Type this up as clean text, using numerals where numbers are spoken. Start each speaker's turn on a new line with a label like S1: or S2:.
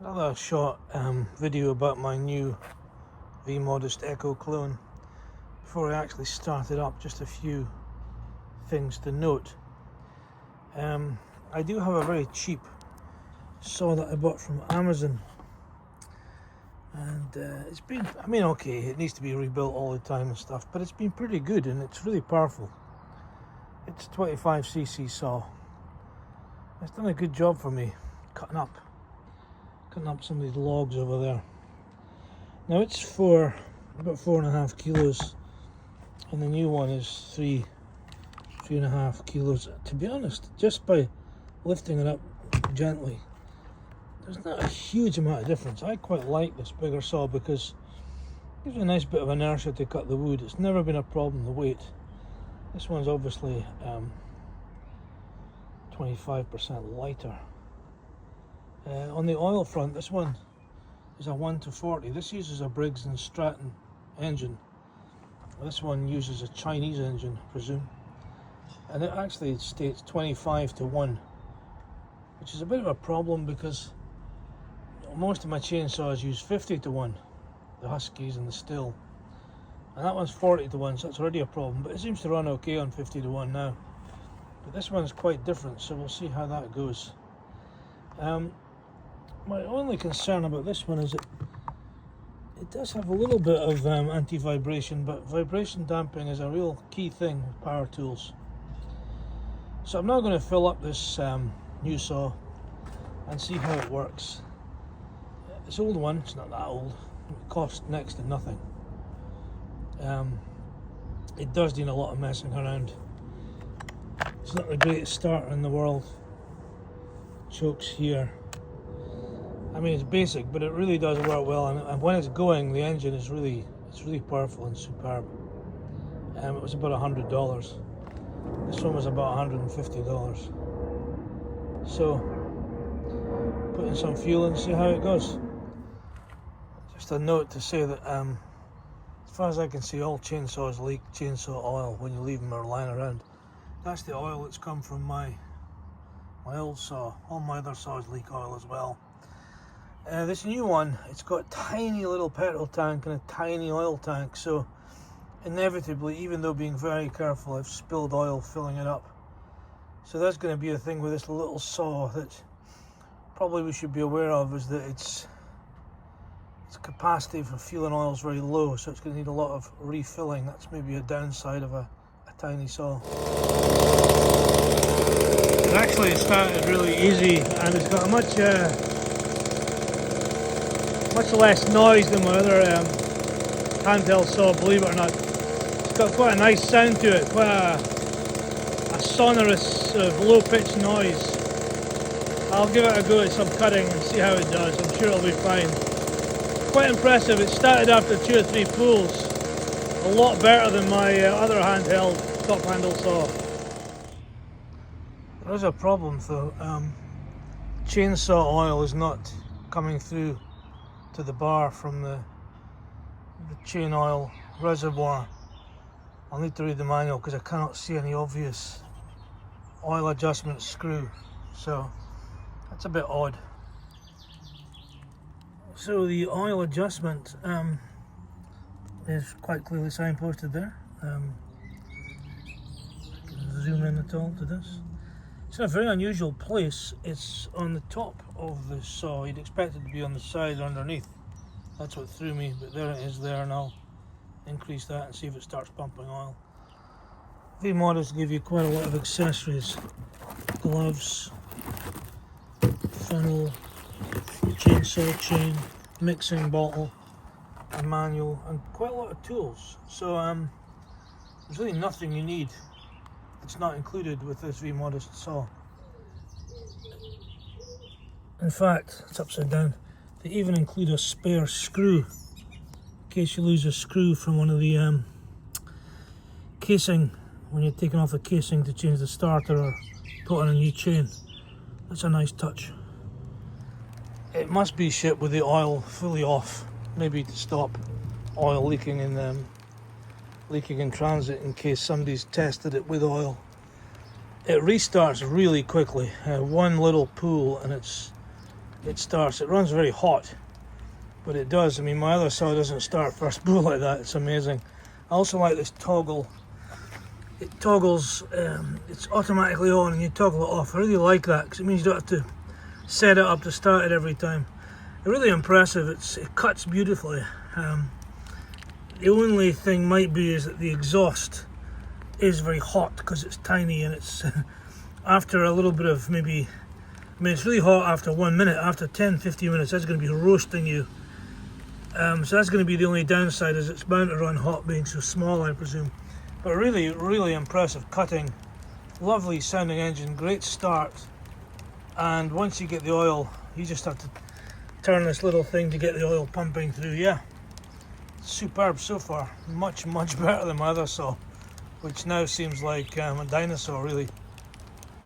S1: Another short video about my new V-Modest Echo clone. Before I actually start it up, just a few things to note. I do have a very cheap saw that I bought from Amazon, and it's been, okay, it needs to be rebuilt all the time and stuff, but it's been pretty good and it's really powerful. It's a 25cc saw. It's done a good job for me cutting up some of these logs over there. Now it's for about 4.5 kilos, and the new one is 3.5 kilos. To be honest, just by lifting it up gently, there's not a huge amount of difference. I quite like this bigger saw because it gives me a nice bit of inertia to cut the wood. It's never been a problem, the weight. This one's obviously 25% lighter. On the oil front, this one is a 1:40. This uses a Briggs & Stratton engine. This one uses a Chinese engine, I presume. And it actually states 25:1, which is a bit of a problem because most of my chainsaws use 50:1, the Huskies and the Stihl. And that one's 40:1, so that's already a problem. But it seems to run okay on 50:1 now. But this one's quite different, so we'll see how that goes. My only concern about this one is it does have a little bit of anti-vibration, but vibration damping is a real key thing with power tools. So I'm now going to fill up this new saw and see how it works. This old one, it's not that old, it costs next to nothing. It does need a lot of messing around. It's not the greatest starter in the world. Chokes here. It's basic, but it really does work well, and when it's going, the engine is really powerful and superb. It was about $100. This one was about $150. So, put in some fuel and see how it goes. Just a note to say that, as far as I can see, all chainsaws leak chainsaw oil when you leave them or lying around. That's the oil that's come from my old saw. All my other saws leak oil as well. This new one, it's got a tiny little petrol tank and a tiny oil tank, so inevitably, even though being very careful, I've spilled oil filling it up. So that's going to be a thing with this little saw that probably we should be aware of, is that its capacity for fueling oil is very low, so it's going to need a lot of refilling. That's maybe a downside of a tiny saw. It actually started really easy, and it's got a much less noise than my other handheld saw, believe it or not. It's got quite a nice sound to it, quite a sonorous low-pitched noise. I'll give it a go at some cutting and see how it does. I'm sure it'll be fine. Quite impressive. It started after 2 or 3 pulls. A lot better than my other handheld top handle saw. There is a problem though. Chainsaw oil is not coming through to the bar from the chain oil reservoir. I'll need to read the manual because I cannot see any obvious oil adjustment screw, so that's a bit odd. So the oil adjustment is quite clearly signposted there. Zoom in at all to this. It's in a very unusual place. It's on the top of the saw. You'd expect it to be on the side or underneath. That's what threw me, but there it is there, and I'll increase that and see if it starts pumping oil. V-Modest give you quite a lot of accessories. Gloves, funnel, chainsaw chain, mixing bottle, a manual, and quite a lot of tools. So there's really nothing you need that's not included with this V-Modest saw. In fact, it's upside down. They even include a spare screw in case you lose a screw from one of the casing when you're taking off the casing to change the starter or put on a new chain. That's a nice touch. It must be shipped with the oil fully off, maybe to stop oil leaking in transit in case somebody's tested it with oil. It restarts really quickly. One little pull and it's it starts. It runs very hot, but it does. I mean, my other saw doesn't start first boot like that. It's amazing. I also like this toggle. It toggles, it's automatically on and you toggle it off. I really like that because it means you don't have to set it up to start it every time. Really impressive. It cuts beautifully. The only thing might be is that the exhaust is very hot because it's tiny, and it's after a little bit of maybe, I mean, it's really hot after 1 minute. After 10-15 minutes, that's going to be roasting you. So that's going to be the only downside, is it's bound to run hot being so small, I presume. But really, really impressive cutting. Lovely sounding engine, great start. And once you get the oil, you just have to turn this little thing to get the oil pumping through. Yeah, superb so far. Much, much better than my other saw, which now seems like a dinosaur, really.